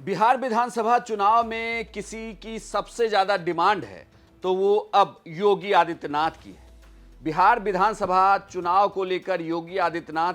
बिहार विधानसभा चुनाव में किसी की सबसे ज्यादा डिमांड है तो वो अब योगी आदित्यनाथ की है। बिहार विधानसभा चुनाव को लेकर योगी आदित्यनाथ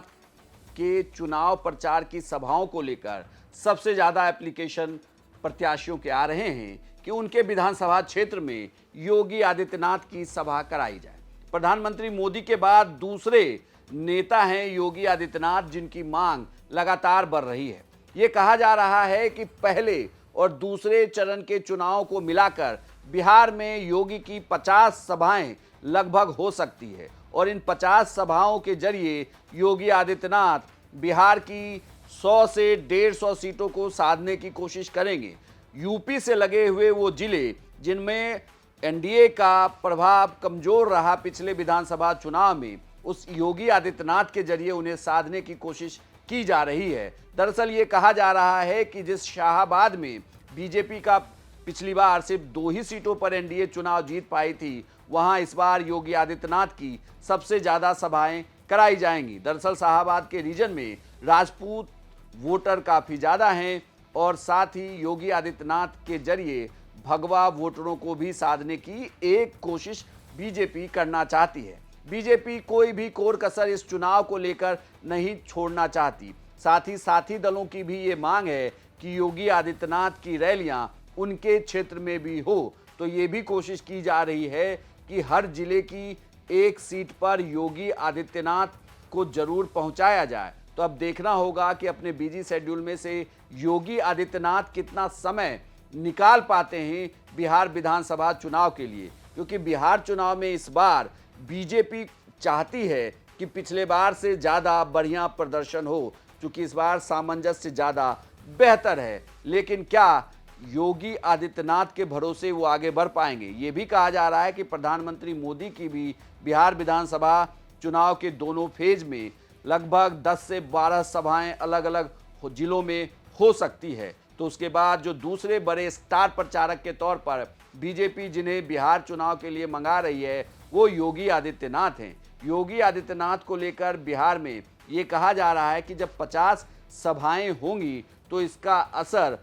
के चुनाव प्रचार की सभाओं को लेकर सबसे ज्यादा एप्लीकेशन प्रत्याशियों के आ रहे हैं कि उनके विधानसभा क्षेत्र में योगी आदित्यनाथ की सभा कराई जाए। प्रधानमंत्री मोदी के बाद दूसरे नेता हैं योगी आदित्यनाथ जिनकी मांग लगातार बढ़ रही है। ये कहा जा रहा है कि पहले और दूसरे चरण के चुनाव को मिलाकर बिहार में योगी की 50 सभाएं लगभग हो सकती है और इन 50 सभाओं के जरिए योगी आदित्यनाथ बिहार की 100 से 150 सीटों को साधने की कोशिश करेंगे। यूपी से लगे हुए वो जिले जिनमें एनडीए का प्रभाव कमजोर रहा पिछले विधानसभा चुनाव में, उस योगी आदित्यनाथ के जरिए उन्हें साधने की कोशिश की जा रही है। दरअसल ये कहा जा रहा है कि जिस शाहाबाद में बीजेपी का पिछली बार सिर्फ 2 ही सीटों पर एनडीए चुनाव जीत पाई थी, वहां इस बार योगी आदित्यनाथ की सबसे ज्यादा सभाएं कराई जाएंगी। दरअसल शाहाबाद के रीजन में राजपूत वोटर काफी ज्यादा हैं और साथ ही योगी आदित्यनाथ के जरिए भगवा वोटरों को भी साधने की एक कोशिश बीजेपी करना चाहती है। बीजेपी कोई भी कोर कसर इस चुनाव को लेकर नहीं छोड़ना चाहती। साथी दलों की भी ये मांग है कि योगी आदित्यनाथ की रैलियां उनके क्षेत्र में भी हो, तो ये भी कोशिश की जा रही है कि हर जिले की एक सीट पर योगी आदित्यनाथ को जरूर पहुंचाया जाए। तो अब देखना होगा कि अपने बिजी शेड्यूल में से योगी आदित्यनाथ कितना समय निकाल पाते हैं बिहार विधानसभा चुनाव के लिए, क्योंकि बिहार चुनाव में इस बार बीजेपी चाहती है कि पिछले बार से ज़्यादा बढ़िया प्रदर्शन हो, क्योंकि इस बार सामंजस्य ज़्यादा बेहतर है। लेकिन क्या योगी आदित्यनाथ के भरोसे वो आगे बढ़ पाएंगे? ये भी कहा जा रहा है कि प्रधानमंत्री मोदी की भी बिहार विधानसभा चुनाव के दोनों फेज में लगभग 10 से 12 सभाएं अलग अलग जिलों में हो सकती है। तो उसके बाद जो दूसरे बड़े स्टार प्रचारक के तौर पर बीजेपी जिन्हें बिहार चुनाव के लिए मंगा रही है वो योगी आदित्यनाथ हैं। योगी आदित्यनाथ को लेकर बिहार में ये कहा जा रहा है कि जब 50 सभाएं होंगी तो इसका असर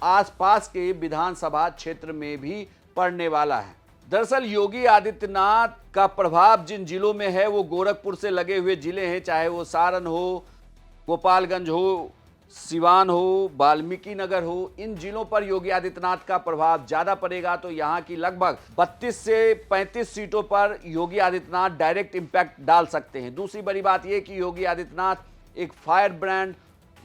आसपास के विधानसभा क्षेत्र में भी पड़ने वाला है। दरअसल योगी आदित्यनाथ का प्रभाव जिन जिलों में है वो गोरखपुर से लगे हुए जिले हैं, चाहे वो सारण हो, गोपालगंज हो, सिवान हो, वाल्मीकि नगर हो। इन जिलों पर योगी आदित्यनाथ का प्रभाव ज्यादा पड़ेगा। तो यहाँ की लगभग 32 से 35 सीटों पर योगी आदित्यनाथ डायरेक्ट इंपैक्ट डाल सकते हैं। दूसरी बड़ी बात यह कि योगी आदित्यनाथ एक फायर ब्रांड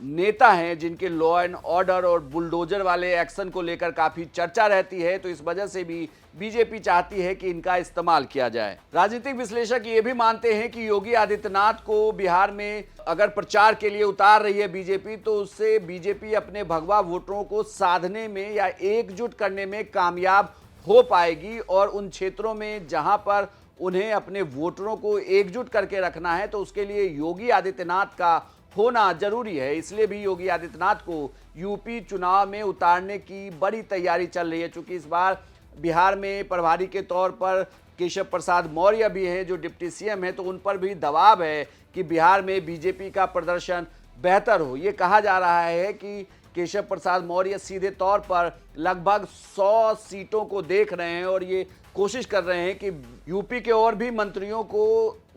नेता हैं जिनके लॉ एंड ऑर्डर और बुलडोजर वाले एक्शन को लेकर काफी चर्चा रहती है, तो इस वजह से भी बीजेपी चाहती है कि इनका इस्तेमाल किया जाए। राजनीतिक विश्लेषक ये भी मानते हैं कि योगी आदित्यनाथ को बिहार में अगर प्रचार के लिए उतार रही है बीजेपी, तो उससे बीजेपी अपने भगवा वोटरों को साधने में या एकजुट करने में कामयाब हो पाएगी और उन क्षेत्रों में जहां पर उन्हें अपने वोटरों को एकजुट करके रखना है तो उसके लिए योगी आदित्यनाथ का होना जरूरी है। इसलिए भी योगी आदित्यनाथ को यूपी चुनाव में उतारने की बड़ी तैयारी चल रही है। चूंकि इस बार बिहार में प्रभारी के तौर पर केशव प्रसाद मौर्य भी हैं जो डिप्टी सीएम है, तो उन पर भी दबाव है कि बिहार में बीजेपी का प्रदर्शन बेहतर हो। ये कहा जा रहा है कि केशव प्रसाद मौर्य सीधे तौर पर लगभग 100 सीटों को देख रहे हैं और ये कोशिश कर रहे हैं कि यूपी के और भी मंत्रियों को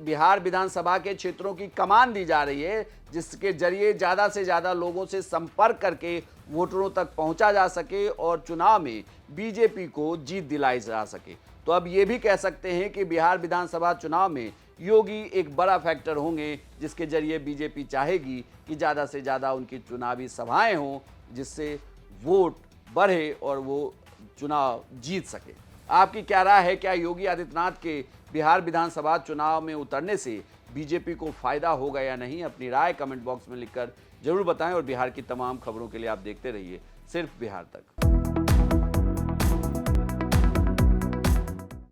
बिहार विधानसभा के क्षेत्रों की कमान दी जा रही है, जिसके जरिए ज़्यादा से ज़्यादा लोगों से संपर्क करके वोटरों तक पहुंचा जा सके और चुनाव में बीजेपी को जीत दिलाई जा सके। तो अब ये भी कह सकते हैं कि बिहार विधानसभा चुनाव में योगी एक बड़ा फैक्टर होंगे, जिसके जरिए बीजेपी चाहेगी कि ज़्यादा से ज़्यादा उनकी चुनावी सभाएं हों, जिससे वोट बढ़े और वो चुनाव जीत सके। आपकी क्या राय है? क्या योगी आदित्यनाथ के बिहार विधानसभा चुनाव में उतरने से बीजेपी को फायदा होगा या नहीं? अपनी राय कमेंट बॉक्स में लिखकर जरूर बताएं और बिहार की तमाम खबरों के लिए आप देखते रहिए सिर्फ बिहार तक।